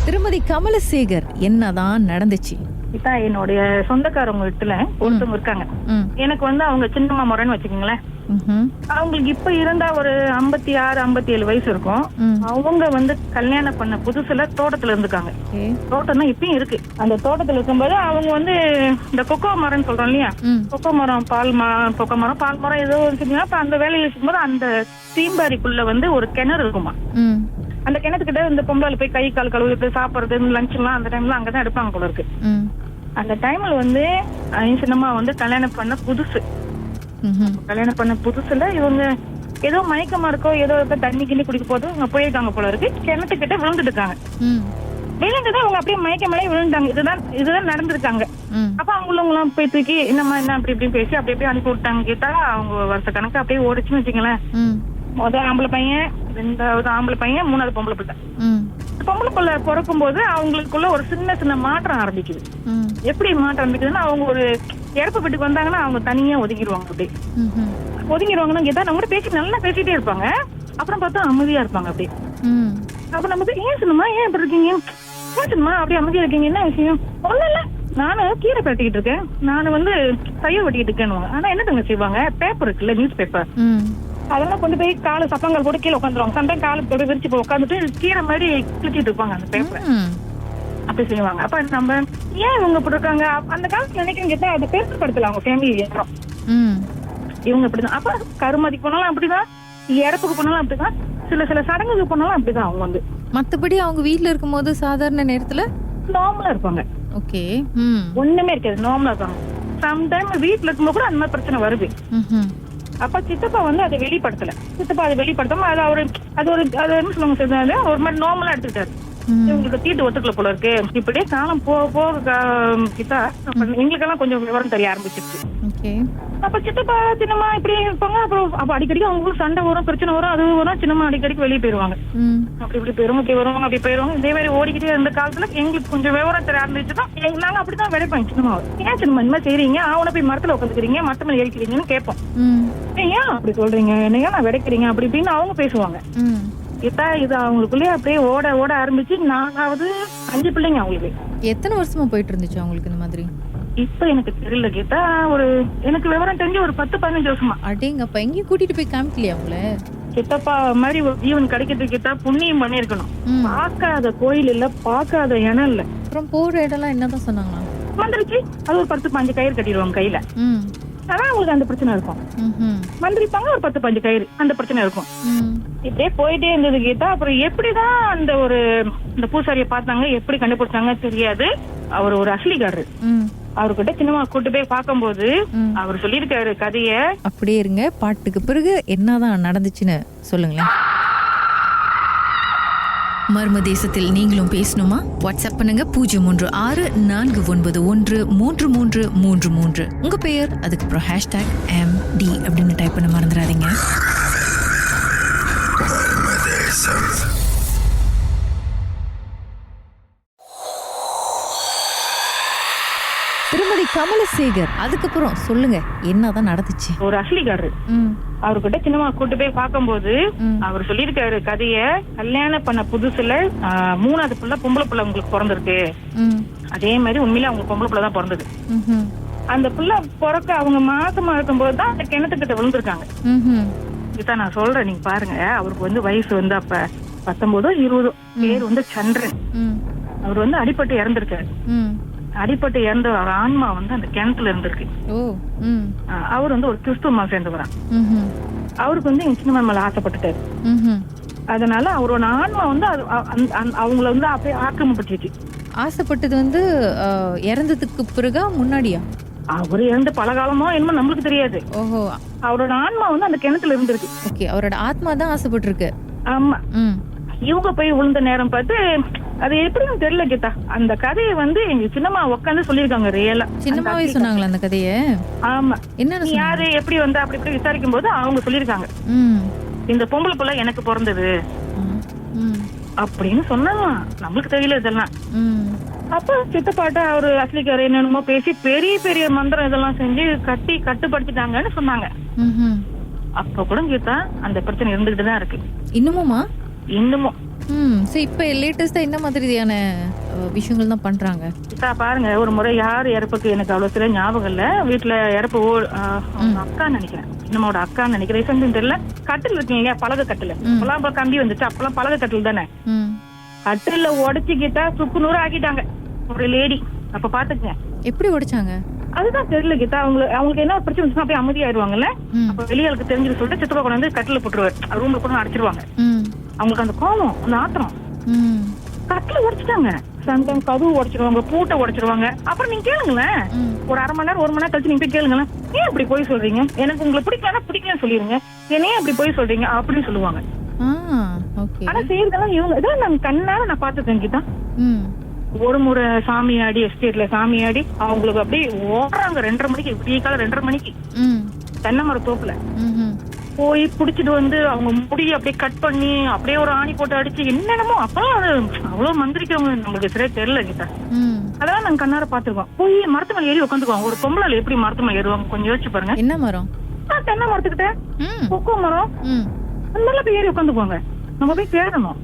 திருமதி கமலசேகர், என்னதான் நடந்துச்சு? இதான் என்னுடைய சொந்தக்காரவங்க வீட்டுல ஒருத்தவங்க இருக்காங்க. எனக்கு அவங்க சின்னம்மா முறைன்னு வச்சுக்கோங்களேன். அவங்களுக்கு இப்ப இருந்தா ஒரு 56, 57 வயசு இருக்கும். அவங்க கல்யாணம் பண்ண புதுசுல தோட்டத்துல இருந்துக்காங்க. தோட்டம் தான் இப்பயும் இருக்கு. அந்த தோட்டத்துல இருக்கும்போது அவங்க இந்த கொக்கோ மரம்னு சொல்றோம் இல்லையா, கொக்கோ மரம், கொக்கோ மரம், பால் மரம் ஏதோ வச்சுக்கோங்க. அப்ப அந்த வேலையில இருக்கும்போது அந்த தீம்பாரிக்குள்ள ஒரு கிணறு இருக்குமா. அந்த கிணத்துக்கிட்ட இந்த பொம்பளை போய் கை கால் கழுவுறது, சாப்பிடுறது, லஞ்ச் எல்லாம் அந்த டைம்ல அங்கதான் எடுப்பாங்க போல இருக்கு. அந்த டைம்ல சின்னம்மா கல்யாணம் பண்ண புதுசு. கல்யாணம் பண்ண புதுசுல இவங்க ஏதோ மயக்கமா இருக்கோ, ஏதோ தண்ணி கிண்ணி குடிக்க போது அவங்க போயிருக்காங்க போல இருக்கு. கிணத்துக்கிட்ட விழுந்துட்டு இருக்காங்க. விழுந்துதான் அவங்க அப்படியே மயக்க மேலே விழுந்தாங்க. இதுதான் நடந்திருக்காங்க. அப்ப அவங்களும் போய் தூக்கி என்னம்மா என்ன அப்படி இப்படின்னு பேசி அப்படி அப்படியே அனுப்பி விட்டாங்க. கேட்டா அவங்க வருஷ கணக்கு அப்படியே ஓடிச்சுன்னு வச்சுங்களேன். முதல் ஆம்பளை பையன், 2வது ஆம்பளை பையன், 3வது பொம்பளை பிள்ளை. பொம்பளை பிள்ளை பிறக்கும் போது அவங்களுக்குள்ள ஒரு சின்ன மாற்றம் ஆரம்பிக்குது. எப்படி மாற்றம் ஆரம்பிக்குதுன்னா, அவங்க ஒரு இறப்பு வீட்டுக்கு வந்தாங்கன்னா அவங்க தனியா ஒதுங்கிடுவாங்க. அப்படி ஒதுங்கிடுவாங்கன்னா கேட்டா நம்ம பேசி நல்லா பேசிட்டே இருப்பாங்க. அப்புறம் பார்த்தா அமைதியா இருப்பாங்க. அப்படி அப்ப நம்ம ஏன் சின்னமா, ஏன் இப்படி இருக்கீங்க, ஏன் சின்னமா அப்படியே அமைதியா இருக்கீங்க, என்ன விஷயம்? ஒண்ணும் இல்ல, நானும் கீரை பரட்டிக்கிட்டு இருக்கேன், நானு தையல் வெட்டிக்கிட்டு இருக்கேன்னு. ஆனா என்னதுங்க செய்வாங்க, பேப்பர் இருக்குல்ல, நியூஸ் பேப்பர், அதெல்லாம் கொண்டு போய் காலு சப்பங்கள் போட்டு கீழே உட்காந்துருவாங்க. சண்டை காலு போட்டு விரிச்சு போய் உட்காந்துட்டு கீரை மாதிரி கிழிச்சிட்டு இருப்பாங்க அந்த பேப்பரை. அப்படி செய்வாங்க. அப்ப நம்ம ஏன் இவங்க இப்படி இருக்காங்க, அந்த காலத்துல நினைக்கிறேன் கேட்டா அதை பேப்பர் படுத்தல அவங்க ஃபேமிலி ஏறோம். இவங்க இப்படிதான். அப்ப கருமதிக்கு போனாலும் அப்படிதான், இறப்புக்கு போனாலும் அப்படிதான், சில சடங்குக்கு போனாலும் அப்படிதான். அவங்க மத்தபடி அவங்க வீட்டுல இருக்கும் போது சாதாரண நேரத்துல நார்மலா இருப்பாங்க. ஓகே, ஒண்ணுமே இருக்காது, நார்மலா இருப்பாங்க. சம்டைம் வீட்டுல இருக்கும்போது கூட அந்த மாதிரி பிரச்சனை வருது. அப்ப சித்தப்பா அதை வெளிப்படுத்தல. சித்தப்பா அதை வெளிப்படுத்தாம அது என்ன சொல்லுவாங்க, ஒரு மாதிரி நார்மலா எடுத்துக்கிட்டாரு. இவங்களுக்கு தீட்டு ஒத்துக்கல போல இருக்கு. இப்படியே காலம் போக கிட்டா எங்களுக்கெல்லாம் கொஞ்சம் விவரம் தெரிய ஆரம்பிச்சிருச்சு. அப்ப சித்தப்பா சின்னம்மா இப்படி இருப்பாங்க. அப்புறம் அப்ப அடிக்கடிக்கு அவங்களுக்கு சண்டை வரும், பிரச்சனை வரும், அது வரும். சின்னம்மா அடிக்கடிக்கு வெளியே போயிருவாங்க. அப்படி இப்படி போயிருவாங்க, இப்படி வருவாங்க, அப்படி போயிருவாங்க. இதே மாதிரி ஓடிக்கிட்டே இருந்த காலத்துல எங்களுக்கு கொஞ்சம் விவரம் தெரிய ஆரம்பிச்சுதான் நாங்க அப்படிதான் விளைப்பாங்க. சின்னம்மா ஏன் சின்னம்மா இந்த மாதிரி செய்றீங்க, அவனை போய் மரத்துல உட்காந்துக்கிறீங்க, மரத்து மேல ஏறிக்கிறீங்கன்னு கேட்போம். ஏன் அப்படி சொல்றீங்க, என்னையா நான் விடைக்கிறீங்க அப்படி இப்படின்னு அவங்க பேசுவாங்க. கேட்டா இது அவங்களுக்குள்ளே அப்படியே ஓட ஓட ஆரம்பிச்சு 4வது 5 பிள்ளைங்க அவங்களுக்கு. எத்தனை வருஷமா போயிட்டு இருந்துச்சு அவங்களுக்கு இந்த மாதிரி? இப்ப எனக்கு தெரியல. கேட்டா எனக்கு விவரம் தெரிஞ்சு ஒரு 10-15 வருஷமா. அடேங்கப்பா, எங்கேயும் கூட்டிட்டு போய் காமிக்கலையா அவங்கள? சித்தப்பா மாதிரி ஒரு ஜீவன் கிடைக்கிறதுக்கு கேட்டா புண்ணியம் பண்ணிருக்கணும். பார்க்காத கோயில் இல்ல, பார்க்காத இடம் இல்ல. அப்புறம் போற இடம்லாம் என்னதான் சொன்னாங்களா? வந்துருச்சு. அது ஒரு 10-15 கயிறு கட்டிடுவாங்க கையில. அதான் அவங்களுக்கு அந்த பிரச்சனை இருக்கும். மந்திரிப்பாங்க, ஒரு 10-15 கயிறு, அந்த பிரச்சனை இருக்கும். இப்படியே போயிட்டே இருந்தது. கேட்டா அப்புறம் எப்படிதான் இந்த பூசாரியை பார்த்தாங்க, எப்படி கண்டுபிடிச்சாங்க தெரியாது. அவர் ஒரு அசலிக்காரரு. அவர்கிட்ட சின்னமா கூட்டு போய் பார்க்கும்போது அவர் சொல்லியிருக்காரு கதைய. அப்படியே இருங்க, பாட்டுக்கு பிறகு என்னதான் நடந்துச்சுன்னு சொல்லுங்களேன். மர்ம தேசத்தில் நீங்களும் பேசணுமா? வாட்ஸ்அப் பண்ணுங்க 0364913333. உங்க பெயர், அதுக்கப்புறம் #MD அப்படின்னு டைப் பண்ண மறந்துடாதீங்க. திருமதி கமலசேகர், அதுக்கப்புறம் சொல்லுங்க என்னதான் நடந்துச்சு? ஒரு அசலிக்காரரு. அவர்கிட்ட சின்னமா கூட்டு போய் பார்க்கும்போது அவர் சொல்லியிருக்காரு கதைய. கல்யாணம் பண்ண புதுசுல 3வது பிள்ளை பொம்பளை பிள்ளை உங்களுக்கு பிறந்திருக்கு. அதே மாதிரி உண்மையில அவங்க பொம்பளை பிள்ளை தான் பிறந்தது. அந்த பிள்ளை பிறக்க அவங்க மாசமா இருக்கும்போது தான் அந்த கிணத்துக்கிட்ட விழுந்திருக்காங்க. இதான் நான் சொல்றேன், நீங்க பாருங்க. அவருக்கு வயசு அப்ப 19 20. பேர் சந்திரன். அவர் அடிபட்டு இறந்திருக்காரு. அடிப்பட்டு இறந்த ஒரு ஆன்மா அந்த கிணத்துல இருந்திருக்கு. அவர் ஒரு கிறிஸ்துவ சேர்ந்தவரா. அவருக்கு எங்க சின்னம்மா மேல ஆசைப்பட்டுட்டாரு. அதனால அவரோட ஆன்மா அவங்கள அப்படியே ஆக்கிரமிப்பட்டுருச்சு. ஆசைப்பட்டது இறந்ததுக்கு பிறகா முன்னாடியா? அவரு இறந்து பல காலமோ என்னமோ நம்மளுக்கு தெரியாது. ஓஹோ, அவரோட ஆன்மா அந்த கிணத்துல இருந்திருக்கு. ஓகே, அவரோட ஆத்மா தான் ஆசைப்பட்டு இருக்கு. ஆமா. இவங்க போய் விழுந்த நேரம் பார்த்து அது எப்படின்னு தெரியல. கேட்டா அந்த கதையை எங்க சின்னம்மா உட்காந்து சொல்லிருக்காங்க. ரியலா சின்னம்மாவே சொன்னாங்களா அந்த கதைய? ஆமா. என்ன யாரு எப்படி அப்படி இப்படி விசாரிக்கும் போது அவங்க சொல்லிருக்காங்க, இந்த பொம்பளை பிள்ளை எனக்கு பிறந்தது அப்படின்னு சொன்னாங்க. நம்மளுக்கு தெரியல இதெல்லாம். அப்ப சித்தப்பாட்ட அவரு அஸ்லிக்கார என்னென்னமோ பேசி பெரிய பெரிய மந்திரம் இதெல்லாம் செஞ்சு கட்டுப்படுத்திட்டாங்கன்னு சொன்னாங்க. அப்ப கூட கீதா அந்த பிரச்சனை இருந்துகிட்டு தான் இருக்கு இன்னுமுமா. இன்னமும் சரி, இப்ப லேட்டஸ்டா என்ன மாதிரியான விஷயங்கள் தான் பண்றாங்க? பாருங்க, ஒரு முறை யார் இறப்புக்கு எனக்கு அவ்வளவு சில ஞாபகம் இல்ல, வீட்டுல இறப்பு அக்கான்னு நினைக்கிறேன், நம்மளோட அக்கான்னு நினைக்கிறேன், ரீசன் தெரியல. கட்டில் இருக்கீங்க, பலகை கட்டில், அப்பெல்லாம் கம்பி வந்துச்சு, அப்பெல்லாம் பலகை கட்டில் தானே, கட்டில உடைச்சுக்கிட்டா சுக்கு நூறு ஆக்கிட்டாங்க ஒரு லேடி. அப்ப பாத்துக்கங்க எப்படி உடைச்சாங்க. அதுதான் தெரியல கீதா. அவங்களுக்கு என்ன பிரச்சனை வந்துச்சுன்னா அப்படியே அமைதியாயிருவாங்கல்ல. அப்ப வெளியாளுக்கு தெரிஞ்சு சொல்லிட்டு சித்தப்பா கொண்டு வந்து கட்டில போட்டுருவாரு, ரூம்ல கூட அடைச்சிருவாங்க. அவங்களுக்கு அந்த கோவம், அந்த ஆத்திரம், கட்டில உடைச்சிட்டாங்க. சம்டைம் கதவு உடைச்சிருவாங்க, பூட்டை உடைச்சிருவாங்க. அப்புறம் நீங்க கேளுங்களேன், ஒரு அரை மணி நேரம் 1 மணி நேரம் கழிச்சு நீங்க போய் கேளுங்களேன், ஏன் இப்படி போய் சொல்றீங்க, எனக்கு உங்களை பிடிக்கலன்னா பிடிக்கலன்னு சொல்லிருங்க, என்னையே அப்படி போய் சொல்றீங்க அப்படின்னு சொல்லுவாங்க. ஆனா செய்யறதெல்லாம் இவங்க இதான் நான் கண்ணால நான் பாத்துக்கேன் கீதா. ஒரு முறை சாமியாடி, எஸ்டேட்ல சாமியாடி அவங்களுக்கு அப்படியே ஓடுறாங்க 2:30 மணிக்கு, விடிய காலம் 2:30 மணிக்கு தென்னை மர தோப்புல போய் புடிச்சிட்டு வந்து அவங்க முடிய அப்படியே கட் பண்ணி அப்படியே ஒரு ஆணி போட்டு அடிச்சு என்னென்னமோ. அப்பெல்லாம் அது அவ்வளவு மந்திரிக்கவங்க நம்மளுக்கு சரியா தெரியல கிட்ட. அதெல்லாம் நாங்க கண்ணார பாத்துருக்கோம். போய் மரத்து மேல ஏறி உட்காந்துக்குவாங்க. ஒரு பொம்பளை எப்படி மரத்து மேல ஏறுவாங்க கொஞ்சம் யோசிச்சு பாருங்க. என்ன மரம்? தென்னை மரத்துக்கிட்ட, கொக்கோ மரம், அந்த மாதிரிலாம் போய் ஏறி உட்காந்துக்குவாங்க. நம்ம போய் தேடணும்.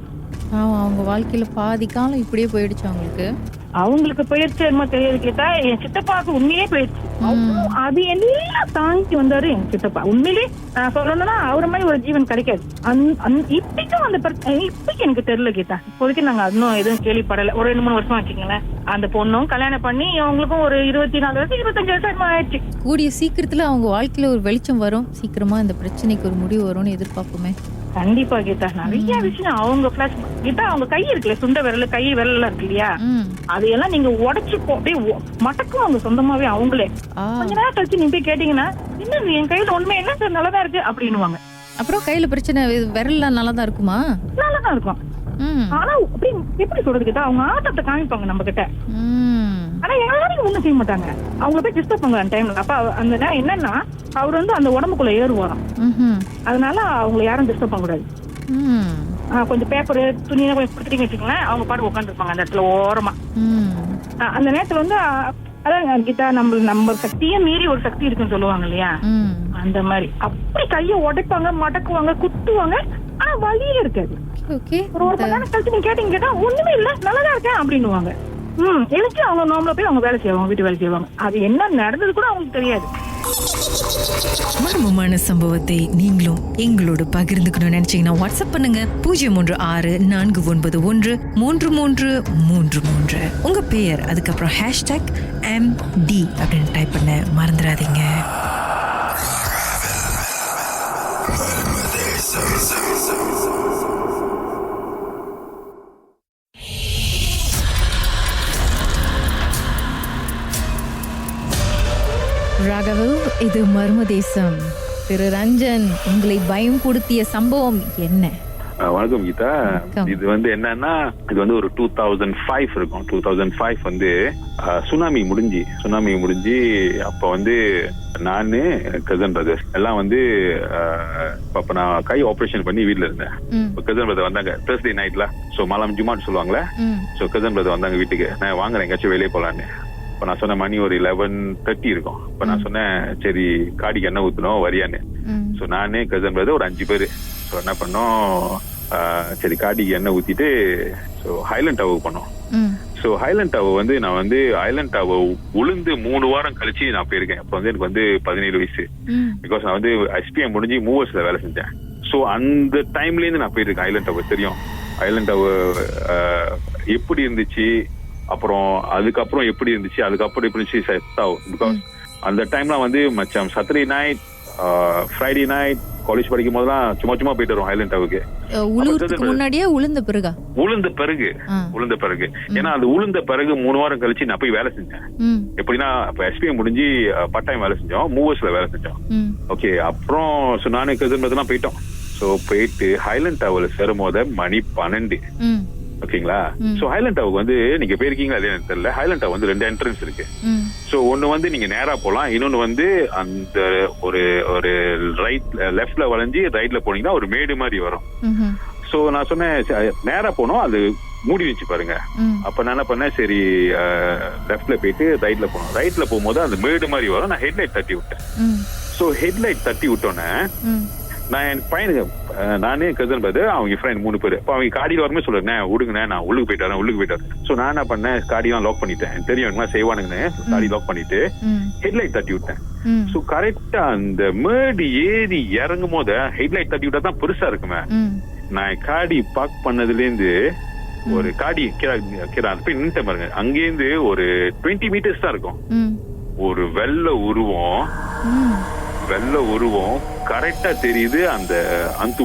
அவங்க வாழ்க்கையில பாதி காலம் இப்படியே போயிடுச்சு அவங்களுக்கு. அவங்களுக்கு போயிடுச்சு என்னமோ தெரியாது கேட்டா. என் சித்தப்பாவுக்கு உண்மையிலே போயிடுச்சு. அது எல்லாம் தாங்கி வந்தாரு என் சித்தப்பா. உண்மையிலே சொல்லணும்னா அவர மாதிரி ஒரு ஜீவன் கிடைக்காது. இப்படிக்கும் அந்த இப்படிக்கு எனக்கு தெரியல கேட்டா. இப்போதைக்கு நாங்க இன்னும் எதுவும் கேள்விப்படல. ஒரு 2-3 வருஷம் வச்சுக்கீங்களேன். அந்த பொண்ணும் கல்யாணம் பண்ணி அவங்களுக்கும் ஒரு 24 வருஷம் 25 வருஷம் ஆயிடுச்சு. கூடிய சீக்கிரத்துல அவங்க வாழ்க்கையில ஒரு வெளிச்சம் வரும், சீக்கிரமா இந்த பிரச்சனைக்கு ஒரு முடிவு வரும்னு எதிர்பார்ப்போமே. கண்டிப்பா கீதா. நிறைய விஷயம் அவங்க பிளஸ் கீதா, அவங்க கை இருக்குல்ல, சுண்ட விரல், கை விரல் இருக்கு இல்லையா, அதையெல்லாம் நீங்க உடைச்சு அப்படியே மடக்கும் அவங்க சொந்தமாவே. அவங்களே கொஞ்ச நேரம் கழிச்சு நீங்க போய் கேட்டீங்கன்னா, இன்னும் என் கையில உண்மை என்ன சார் நல்லதா இருக்கு அப்படின்னுவாங்க. அப்புறம் கையில பிரச்சனை, விரல்லாம் நல்லதா இருக்குமா? நல்லதா இருக்கும். ஆனா அப்படி எப்படி சொல்றது கேட்டா, அவங்க ஆட்டத்தை காமிப்பாங்க நம்ம கிட்ட. ஆனா யாரையும் ஒண்ணும் செய்ய மாட்டாங்க. அவங்கள போய் டிஸ்டர்ப் பண்ணுவாங்க அந்த டைம்ல. அப்ப அந்த என்னன்னா அவர் வந்து அந்த உடம்புக்குள்ள ஏறுவாராம். அதனால அவங்களை யாரும் டிஸ்டர்ப் பண்ண கூடாது. கொஞ்சம் பேப்பர் துணியெல்லாம் கொஞ்சம் கொடுத்துட்டீங்க வச்சுக்கோங்களேன், அவங்க பாட்டு உட்காந்துருப்பாங்க அந்த இடத்துல ஓரமா. அந்த நேரத்துல வந்து அதான் கிட்டா நம்ம சக்தியே மீறி ஒரு சக்தி இருக்குன்னு சொல்லுவாங்க இல்லையா, அந்த மாதிரி அப்படி கைய உடைப்பாங்க, மடக்குவாங்க, குத்துவாங்க. ஆனா வழியே இருக்காது. ஒரு 1 மணி நேரம் கழிச்சு நீங்க கேட்டீங்க கேட்டா ஒண்ணுமே இல்ல, நல்லதா இருக்கேன் அப்படின்னுவாங்க. எழுச்சி அவங்க நார்மலா போய் அவங்க வேலை செய்வாங்க, வீட்டு வேலை செய்வாங்க. அது என்ன நடந்தது கூட அவங்களுக்கு தெரியாது. மர்மமான சம்பவத்தை நீங்களும் எங்களோடு பகிர்ந்துக்கணும்னு நினைச்சீங்கன்னா வாட்ஸ்அப் பண்ணுங்க 036-491-3333. உங்க பெயர் அதுக்கப்புறம் #MD அப்படின்னு டைப் பண்ண மறந்துடாதீங்க. ராகவ், இது மர்மதேசம். திரு ரஞ்சன், உங்களை பயம் கொடுத்திய சம்பவம் என்ன? வணக்கம் கீதா. இது வந்து என்னன்னா, இது வந்து ஒரு 2005 இருக்கும். 2005 வந்து சுனாமி முடிஞ்சு அப்ப வந்து நானு கசன் பிரதர்ஸ் எல்லாம் வந்து அப்ப நான் கை ஆபரேஷன் பண்ணி வீட்டுல இருந்தேன். கசன் பிரதர் வந்தாங்க Thursday நைட்ல. சோ மாலம் ஜுமான்னு சொல்லுவாங்களே. சோ கசன் பிரதர் வந்தாங்க வீட்டுக்கு. நான் வாங்குறேன் எங்கேயாச்சும் வெளியே போலான்னு. இப்ப நான் சொன்ன மணி ஒரு 11:30 இருக்கும். இப்ப நான் சொன்னேன், சரி காடிக்கு எண்ணெய் ஊத்தணும் வரியான்னு. சோ நானே கசன் பிரதர் ஒரு 5 பேரு. சோ என்ன பண்ணோம், சரி காடிக்கு எண்ணெய் ஊத்திட்டு சோ ஹைலண்ட் டவர் பண்ணோம். சோ ஹைலண்ட் டவர் வந்து நான் வந்து ஹைலண்ட் டவர் உளுந்து 3 வாரம் கழிச்சு நான் போயிருக்கேன். அப்ப வந்து எனக்கு வந்து 17 வயசு. பிகாஸ் நான் வந்து SPM முடிஞ்சு மூவர்ஸ்ல வேலை செஞ்சேன். சோ அந்த டைம்ல இருந்து நான் போயிருக்கேன் ஹைலண்ட் டவர். தெரியும் ஹைலண்ட் டவர் எப்படி இருந்துச்சு, அப்புறம் அதுக்கப்புறம் எப்படி இருந்துச்சு, அதுக்கப்புறம் எப்படி இருந்துச்சு செட் ஆகும். பிகாஸ் அந்த டைம்ல வந்து மச்சான் Saturday night, Friday night college படிக்கும் போதெல்லாம் சும்மா போயிட்டு வரும் ஹைலண்ட் டவருக்கு. முன்னாடியே உளுந்த பிறகு ஏன்னா அது உளுந்த பிறகு 3 வாரம் கழிச்சு நான் போய் வேலை செஞ்சேன். எப்படின்னா இப்ப SPM முடிஞ்சு பார்ட் டைம் வேலை செஞ்சோம், மூவர்ஸ்ல வேலை செஞ்சோம். ஓகே, அப்புறம் நானு கசன் போயிட்டோம். சோ போயிட்டு ஹைலண்ட் டவர்ல சேரும் போது மணி 12. ஓகேங்களா. சோ ஹைலண்ட் டவர் வந்து நீங்க போயிருக்கீங்களா அதே தெரியல. ஹைலண்ட் டவர் வந்து 2 என்ட்ரன்ஸ் இருக்கு. சோ ஒண்ணு வந்து நீங்க நேரா போலாம், இன்னொன்னு வந்து அந்த ஒரு லெஃப்ட்ல வளைஞ்சு ரைட்ல போனீங்கன்னா ஒரு மேடு மாதிரி வரும். சோ நான் சொன்னேன் நேரா போனோம், அது மூடி வச்சு பாருங்க. அப்ப நான் என்ன பண்ணேன், சரி லெஃப்ட்ல போயிட்டு ரைட்ல போனோம். ரைட்ல போகும்போது அந்த மேடு மாதிரி வரும், நான் ஹெட்லைட் தட்டி விட்டேன். சோ ஹெட்லைட் தட்டி விட்டோன்னே நான் என் பையனுக்கு, நானே கசன் பார்த்து அவங்க ஃப்ரெண்ட் 3 பேர். இப்போ அவங்க காடியில் வருமே சொல்லுறேன், விடுங்கண்ணே நான் உள்ளுக்கு போயிட்டாரு. ஸோ நான் என்ன பண்ணேன், காடியெல்லாம் லாக் பண்ணிட்டேன். எனக்கு தெரியும் என்ன செய்வானுங்கன்னு. காடி லாக் பண்ணிட்டு ஹெட்லைட் தட்டி விட்டேன். ஸோ கரெக்டா அந்த மேடு ஏறி இறங்கும் போது ஹெட்லைட் தட்டி விட்டா தான் பெருசா இருக்குமே. நான் காடி பார்க் பண்ணதுல இருந்து ஒரு காடி போய் நின்றுட்டேன் பாருங்க. அங்கேருந்து ஒரு 20 மீட்டர்ஸ் தான் இருக்கும். ஒரு வெள்ளை உருவம் கரெக்டா தெரியுது. அந்த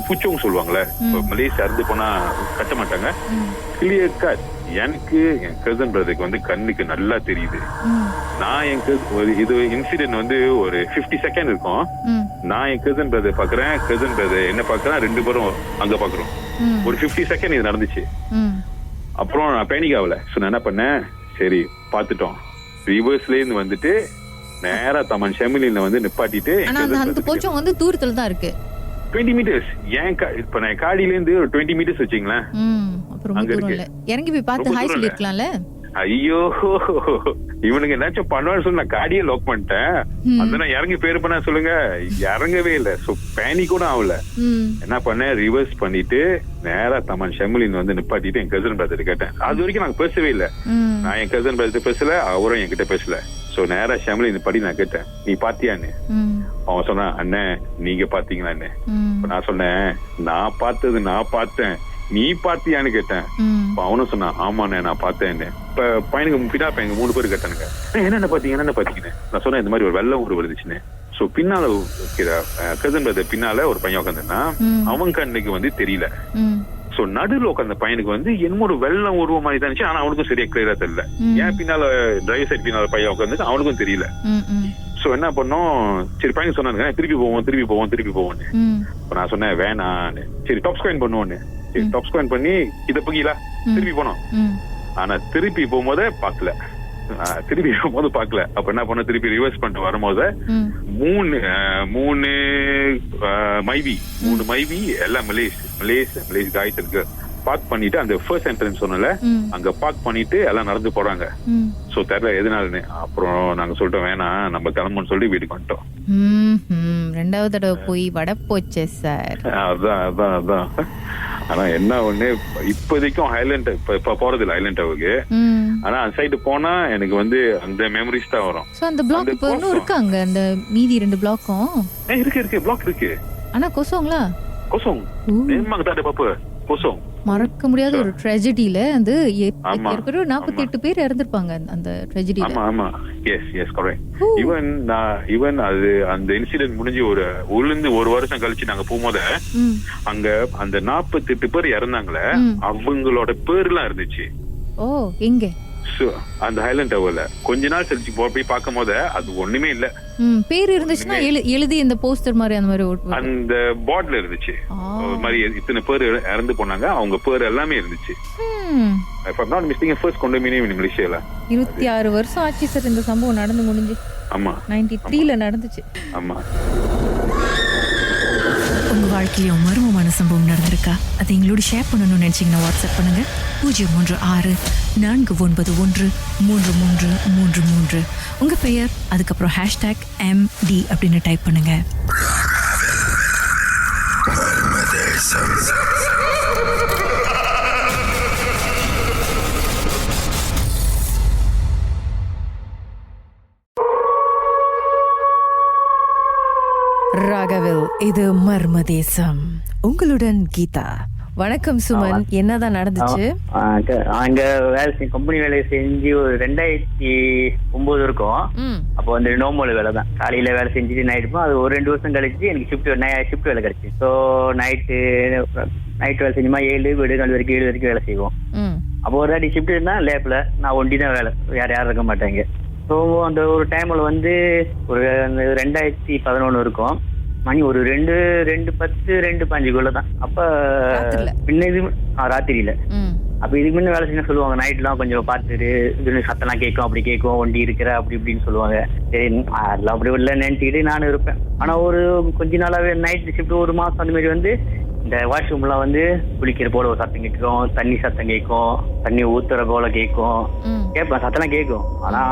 பூச்சவங்க சொல்லுவாங்கல்ல, மலேசியா இருந்து போனா கட்ட மாட்டாங்க, கிளியர் கட். எனக்கு என் கசன் பிரதருக்கு வந்து கண்ணுக்கு நல்லா தெரியுது. நான் என் இது இன்சிடென்ட் வந்து ஒரு 50 செகண்ட் இருக்கும். நான் என் கசன் பிரதர் பாக்குறேன், கசன் பிரதர் என்ன பாக்குறேன், 2 பேரும் அங்க பாக்குறோம். ஒரு 50 செகண்ட் இது நடந்துச்சு. அப்புறம் நான் பேனிக் ஆகல. சோ நான் என்ன பண்ணேன், சரி பாத்துட்டோம், ரிவர்ஸ்ல இருந்து வந்துட்டு நேரா தமன் ஷெமிலில வந்து நிப்பாட்டிட்டு. அந்த போச்சம் வந்து தூரத்துல தான் இருக்கு, 20 மீட்டர்ஸ். இப்ப நான் காடியில இருந்து ஒரு 20 மீட்டர்ஸ் வச்சீங்களேன், அங்க இருக்கு. இறங்கி போய் பார்த்து ஹாய் சொல்லிருக்கலாம்ல. ஐயோ, இவனுக்கு என்னாச்சும் பண்ணுவான்னு சொல்லி நான் காடியே லாக் பண்ணிட்டேன். அந்த நான் இறங்கி போயிருப்பேன் சொல்லுங்க, இறங்கவே இல்லை. சோ பேனிக் கூட ஆகல. என்ன பண்ணேன், ரிவர்ஸ் பண்ணிட்டு நேரா தமன் ஷெமிலின் வந்து நிப்பாட்டிட்டு என் கசன் பிரதர் கேட்டேன். அது வரைக்கும் நாங்க பேசவே இல்லை. நான் என் கசன் பிரதர் பேசல, அவரும் என்கிட்ட பேசல. சோ நேரா ஷெமிலின் நிப்பாட்டி நான் கேட்டேன், நீ பாத்தியான்னு. அவன் சொன்னான், அண்ணன் நீங்க பாத்தீங்களான்னு. நான் சொன்னேன், நான் பார்த்தேன், நீ பாத்தியான்னு கேட்டேன். அவனும் சொன்னான், ஆமாண்ணே நான் பார்த்தேன்னு. இப்ப பையனுக்கு பின்னா எங்க 3 பேர் கேட்டானுங்க, என்னென்ன பாத்தீங்கன்னு. நான் சொன்னேன், இந்த மாதிரி ஒரு வெள்ளை ஊர் வந்துச்சுன்னு. சோ பின்னால கசன் பிரதர் பின்னால ஒரு பையன் உட்காந்துன்னா அவன் கண்ணுக்கு வந்து தெரியல. சோ நடுவில் உட்காந்த பையனுக்கு வந்து என்னமோ ஒரு வெள்ளம் உருவ மாதிரி தான் இருந்துச்சு. ஆனா அவனுக்கும் சரியா கிளியரா தெரியல. ஏன் பின்னால டிரைவர் சைட் பின்னால பையன் உட்காந்து அவனுக்கும் தெரியல. சோ என்ன பண்ணோம், சரி பையன் சொன்னாங்க திருப்பி போவோம்னு. நான் சொன்னேன் வேணான்னு. சரி டாப் ஸ்கொயின் பண்ணுவோன்னு. சரி டாப் ஸ்கொயின் பண்ணி இத பகிலா திருப்பி போனோம். ஆனா திருப்பி போகும்போது பாக்கல. அப்ப என்ன பண்ண, திருப்பி ரிவர்ஸ் பண்ணிட்டு வரும்போது 3 மைவி எல்லாம் மலேஸ் காயத்திற்கு பார்க் பண்ணிட்டு அந்த ஃபர்ஸ்ட் என்ட்ரன்ஸ் சொன்னல அங்க பார்க் பண்ணிட்டு எல்லாம் நடந்து போறாங்க. சோ தெரியல எதனாலன்னு. அப்புறம் நாங்க சொல்லிட்டோம் வேணாம் நம்ம கிளம்புன்னு சொல்லி வீட்டுக்கு வந்துட்டோம். 2வது தடவை போய் வட போச்சே சார். அதான். ஆனா என்ன ஒண்ணு, இப்போதைக்கும் ஹைலேண்ட் இப்ப போறது இல்ல ஹைலேண்ட் டவுக்கு. ஆனா அந்த சைடு போனா எனக்கு வந்து அந்த மெமரிஸ் தான் வரும். சோ அந்த பிளாக் இப்ப இன்னும் இருக்காங்க, அந்த மீதி 2 பிளாக்கும் இருக்கு பிளாக் இருக்கு. ஆனா கொசோங்களா நிர்மாங்க தாண்ட பாப்பு கொசோங். மறக்க முடியாத ஒரு ட்ரெஜடில அந்த 48 பேர் இறந்திருப்பாங்க அந்த ட்ரெஜடில. ஆமா எஸ் கரெக்ட். ஈவன் அது அந்த இன்சிடென்ட் முடிஞ்சு ஒரு வருஷம் கழிச்சு நாங்க போகும்போது அங்க அந்த 48 பேர் இறந்தாங்களே அவங்களோட பேர்லாம் இருந்துச்சு. ஓ எங்க? அந்த ஹைலேண்ட் டவர்ல கொஞ்ச நாள் கழிச்சு போய் பார்க்கும் போது அது ஒண்ணுமே இல்ல. பேர் இருந்துச்சுன்னா எழுதி இந்த போஸ்டர் மாதிரி அந்த மாதிரி அந்த போர்ட்ல இருந்துச்சு. ஒரு மாதிரி இத்தனை பேர் இறந்து போனாங்க, அவங்க பேர் எல்லாமே இருந்துச்சு. If I'm not mistaken, first condominium in Malaysia. 26 வருஷம் ஆச்சு சார் இந்த சம்பவம் நடந்து முடிஞ்சு. ஆமா 93ல நடந்துச்சு. ஆமா. உங்க வாழ்க்கையில மர்மமான சம்பவம் நடந்திருக்கா? அதை எங்களோட ஷேர் பண்ணணும்னு நினைச்சீங்கன்னா வாட்ஸ்அப் பண்ணுங்க 036-491-3333. உங்க பெயர் அதுக்கப்புறம் #MD அப்படின்னு டைப் பண்ணுங்க. ராகவில் இது மர்ம தேசம். உங்களுடன் கீதா. வணக்கம் சுமன், என்னதான் நடந்துச்சு? அங்க கம்பெனி வேலை செஞ்சு ஒரு 2009 இருக்கும். அப்போ வந்து நோம்பல் வேலை தான். காலையில வேலை செஞ்சுட்டு நைட்டு போகும். அது ஒரு 2 வருஷம் கழிச்சு எனக்கு ஷிஃப்ட் வேலை கிடைச்சு. ஸோ நைட்டு வேலை செஞ்சுமா 7 வரைக்கும் 7 வரைக்கும் வேலை செய்வோம். அப்போ ஒரு வாட்டி ஷிஃப்ட் இருந்தா லேப்ல நான் ஒண்டி தான் வேலை, யாரும் இருக்க மாட்டாங்க. ஸோ அந்த ஒரு டைம்ல வந்து ஒரு 2011 இருக்கும். மணி ஒரு 2:10 2:15 தான். அப்ப பின்னது ராத்திரியில அப்ப இதுக்கு முன்ன வேலை செய்ய சொல்லுவாங்க, நைட்லாம் கொஞ்சம் பார்த்துட்டு இது சத்தம்லாம் கேட்கும், அப்படி கேட்கும், ஒண்டி இருக்கிற அப்படி இப்படின்னு சொல்லுவாங்க. சரி அதெல்லாம் அப்படி இல்லை நினைச்சுக்கிட்டு நானும் இருப்பேன். ஆனா ஒரு கொஞ்ச நாளாவே நைட் ஷிஃப்ட் 1 மாசம் அந்த மாதிரி வந்து இந்த வாஷ்ரூம்லாம் வந்து குளிக்கிற போல ஒரு சத்தம் கேட்கும், தண்ணி சத்தம் கேட்கும், தண்ணி ஊத்துற போல கேட்கும், கேட்பேன், சத்தம்லாம் கேட்கும். ஆனா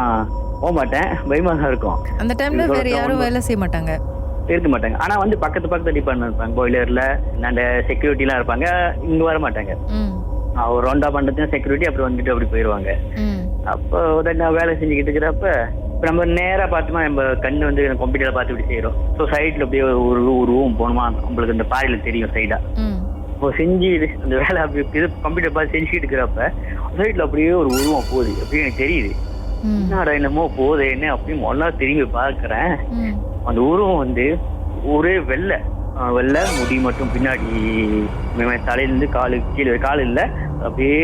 போக மாட்டேன், பயமா தான் இருக்கும். அந்த டைம்ல வேற யாரும் வேலை செய்ய மாட்டாங்க, இருக்க மாட்டாங்க. ஆனா வந்து பக்கத்து டிபார்ட்மெண்ட் இருப்பாங்க, பாய்லர்ல அந்த செக்யூரிட்டி எல்லாம் இருப்பாங்க, இங்க வர மாட்டாங்க. ஒரு ரவுண்டா பண்றது செக்யூரிட்டி, அப்புறம் வந்துட்டு அப்படி போயிருவாங்க. அப்போ நான் வேலை செஞ்சுக்கிட்டு இருக்கிறப்ப இப்ப நம்ம நேரா பார்த்தோமா நம்ம கண்ணு வந்து கம்ப்யூட்டர்ல பார்த்து இப்படி செய்யறோம். ஸோ சைட்ல அப்படியே ஒரு ரூம் போகணுமா, நம்மளுக்கு இந்த பாறையில தெரியும் சைடா. இப்போ செஞ்சு அந்த வேலை அப்படி கம்ப்யூட்டர் பார்த்து செஞ்சுக்கிட்டு இருக்கிறப்ப சைட்ல அப்படியே ஒரு உருவம் போகுது, அப்படியே எனக்கு தெரியுது. என்னடா என்னமோ போகுது என்ன அப்படின்னு ஒன்னா திரும்பி பார்க்கறேன். அந்த உருவம் வந்து ஒரே வெள்ளை முடி மட்டும் பின்னாடி தலையிலிருந்து கீழே காலு இல்ல, அப்படியே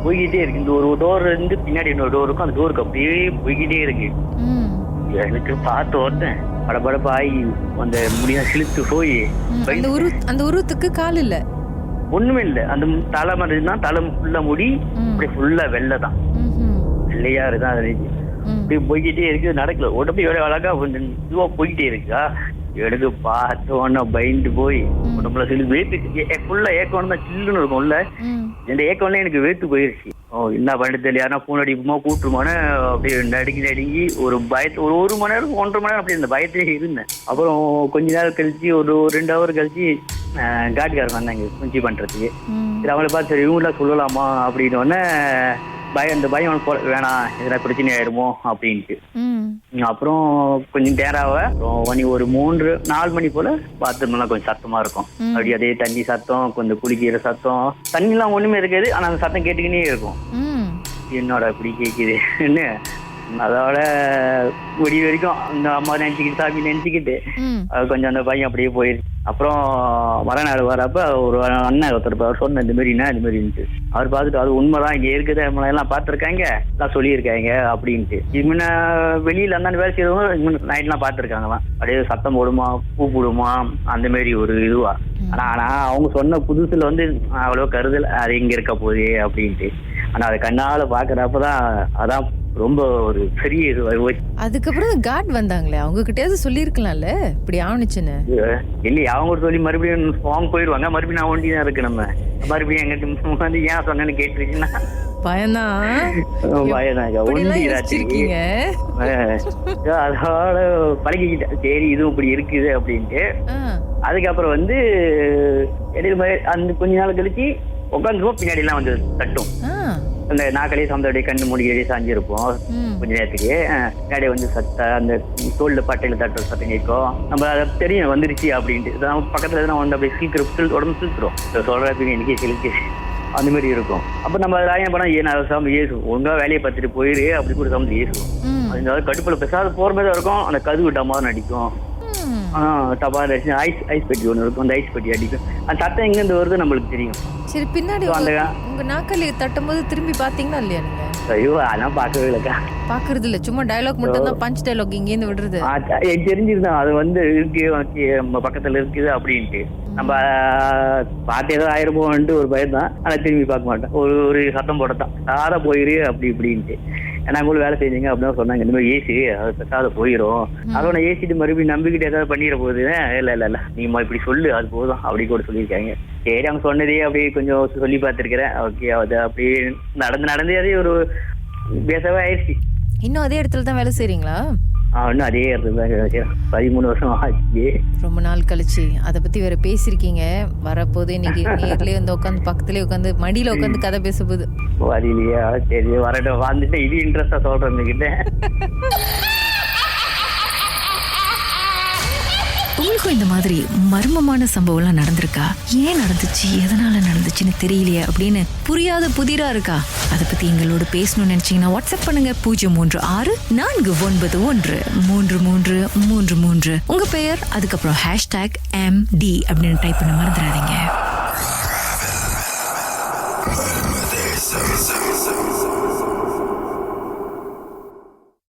போய்கிட்டே இருக்கு. இந்த ஒரு டோர் இருந்து பின்னாடி இன்னொரு டோர் இருக்கும், அந்த டோருக்கு அப்படியே போய்கிட்டே இருக்கு. எனக்கு பார்த்து ஒருத்தன் படபடப்பாயி அந்த முடியா சிலுத்து போய் அந்த உருவத்துக்கு கால் இல்ல, ஒண்ணுமே இல்ல. அந்த தலை மாதிரி தான், தலை ஃபுல்லா முடி அப்படியே ஃபுல்லா வெள்ளை தான், வெள்ளையா இருக்குதான். அப்படியே போய்கிட்டே இருக்கு, நடக்கல. உடம்பு எவ்வளவு அழகா இதுவா போய்கிட்டே இருக்கா. எனக்கு பார்த்தோன்னா பயந்து போய் உடம்புல சிலு வேத்து ஃபுல்லா ஏக்கோன்னு தான் சில்லுன்னு இருக்கும்ல, இந்த ஏக்கோன்ல எனக்கு வேத்து போயிருச்சு. என்ன பண்ணிட்டு தெரியல, யாரா போன் அடிக்குமோ கூட்டுருமோன்னு அப்படியே நடுங்கி ஒரு பயத்து ஒரு மணி நேரம் 1.5 மணி நேரம் அப்படி இந்த பயத்திலே இருந்தேன். அப்புறம் கொஞ்ச நேரம் கழிச்சு ஒரு 2 ஹவர் கழிச்சு காட்டுக்காரங்க வந்தாங்க குஞ்சி பண்றதுக்கு. சரி அவங்கள பார்த்து சரி இவங்களாம் சொல்லலாமா அப்படின்னு இந்த பயம் வேணாம், எதனா பிரச்சனை ஆயிடுமோ அப்படின்ட்டு. அப்புறம் கொஞ்சம் நேராவ மணி ஒரு 3-4 மணி போல பாத்ரூம் எல்லாம் கொஞ்சம் சத்தமா இருக்கும். அப்படி அதே தண்ணி சத்தம், கொஞ்சம் குளிக்கிற சத்தம், தண்ணி எல்லாம் ஒண்ணுமே இருக்காது, ஆனா அந்த சத்தம் கேட்டுக்கினே இருக்கும். என்னோட இப்படி கேக்குதுன்னு அதோட முடிவு வரைக்கும் அந்த அம்மா நினைச்சுக்கிட்டு சாமி நினைச்சுக்கிட்டு கொஞ்சம் அந்த பையன் அப்படியே போயிருக்கு. அப்புறம் மறுநாள் வரப்ப ஒரு அண்ணன் ஒருத்தர் அவர் சொன்ன இந்த மாதிரின்னா இந்த மாதிரின்ட்டு அவர் பார்த்துட்டு அது உண்மைதான், இங்க இருக்கிற எல்லாம் பார்த்துருக்காங்க, எல்லாம் சொல்லியிருக்காங்க அப்படின்ட்டு. இது முன்ன வெளியில அந்த வேலை செய்யறவங்க நைட்லாம் பார்த்துருக்காங்களாம், அப்படியே சத்தம் போடுமா, பூ போடுமா, அந்த மாதிரி ஒரு இதுவா. ஆனா அவங்க சொன்ன புதுசுல வந்து அவ்வளவு கருதல் அது இங்க இருக்க போகுது அப்படின்ட்டு. ஆனா அதை கண்ணால பாக்குறப்பதான் அதான் ரொம்ப ஒரு பெரிய இது. அதுக்கப்புறம் காட் வந்தாங்களே, அவங்க கிட்டயாவது சொல்லி இருக்கலாம்ல இப்படி ஆவணுச்சுன்னு. இல்லையா அவங்க சொல்லி மறுபடியும் ஃபார்ம் போயிடுவாங்க, மறுபடியும் நான் ஒண்டிதான் இருக்கு. நம்ம மறுபடியும் எங்கிட்ட வந்து ஏன் சொன்னேன்னு கேட்டுருச்சுன்னா அதோட பழகிக்கிட்டேன். சரி இதுவும் இப்படி இருக்குது அப்படின்ட்டு. அதுக்கப்புறம் வந்து அந்த கொஞ்ச நாள் கழிச்சு உட்காந்துருவோம், பின்னாடி எல்லாம் வந்து தட்டும். அந்த நாக்களே சந்தோடைய கண்ணு மூடியே சாஞ்சிருப்போம் கொஞ்ச நேரத்துக்கு. பின்னாடி வந்து அந்த தோல்ல பட்டையில தட்டுற சத்தம் கேட்கும். நம்ம அதை தெரியும் வந்துருச்சு அப்படின்ட்டு. பக்கத்துல தான் வந்து அப்படியே சீக்கிரம் உடம்பு சீக்கிரம் சொல்றதுக்கு எனக்கே சிலுக்கு அந்த மாதிரி இருக்கும். அப்ப நம்ம ராயம் பண்ணா சாமி ஏசுவோம், ஒழுங்கா வேலையை பார்த்துட்டு போயிரு அப்படி கூட சாமி ஏசுவோம். அதனால கடுப்புல பெசாத போற மாதிரி இருக்கும். அந்த கதவு டமான்னு அடிக்கும், டபால் ஐஸ் பெட்டி ஒண்ணு இருக்கும், அந்த ஐஸ் பெட்டி அடிக்கும். அந்த சத்தம் எங்க இருந்து வருது நம்மளுக்கு தெரியும். சரி பின்னாடி உங்க நாக்களி தட்டும் போது திரும்பி பாத்தீங்களா இல்லையா நீங்க? ஐயோ அதெல்லாம் பாக்கவே இல்லக்கா. பாக்குறது இல்ல, சும்மா டயலாக் மட்டும் தான், பஞ்ச் டயலாக் இங்க இருந்து விடுறது. தெரிஞ்சிருந்தா அது வந்து இருக்கு நம்ம பக்கத்துல இருக்குது அப்படின்ட்டு. நம்ம பாத்து ஏதோ ஆயிரமோன்ட்டு ஒரு பயம் தான், ஆனா திரும்பி பார்க்க மாட்டேன். ஒரு சத்தம் போடத்தான் சாரா போயிரு அப்படி இப்படின்ட்டு. ஏன்னா கூட வேலை செஞ்சீங்க அப்படின்னு சொன்னாங்க, இந்த மாதிரி ஏசி அது பெசாத போயிரும், அதோட ஏசிட்டு மறுபடியும் நம்பிக்கிட்டு ஏதாவது பண்ணிட போகுது. இல்ல நீங்க இப்படி சொல்லு அது போதும் அப்படி கூட சொல்லியிருக்காங்க. சரி அவங்க சொன்னதே அப்படியே கொஞ்சம் சொல்லி பார்த்துருக்கிறேன். ஓகே அது அப்படியே நடந்து அதே ஒரு பேசவே ஆயிடுச்சு. இன்னும் அதே இடத்துல தான் வேலை செய்றீங்களா? இன்னும் அதே இடத்துல தான் 13 வருஷம் ஆச்சு. ரொம்ப நாள் கழிச்சு அதை பத்தி வேற பேசிருக்கீங்க. வரப்போது இன்னைக்கு நேர்லயே வந்து உட்காந்து பக்கத்துலயே உட்காந்து மடியில உட்காந்து கதை பேச போகுது. வரலையா? சரி வரட்டும், வந்துட்டு இது இன்ட்ரெஸ்டா சொல்றேன் கிட்ட. உங்களுக்கும் இந்த மாதிரி மர்மமான சம்பவம்லாம் நடந்திருக்கா? ஏன் நடந்துச்சு, எதனால நடந்துச்சுன்னு தெரியலையே அப்படின்னு புரியாத புதிரா இருக்கா? அதை பத்தி எங்களோட பேசணும்னு நினைச்சீங்கன்னா வாட்ஸ்அப் பண்ணுங்க 0364413333. உங்க பெயர் அதுக்கப்புறம் #MD அப்படின்னு டைப் பண்ண மறந்துடாதீங்க.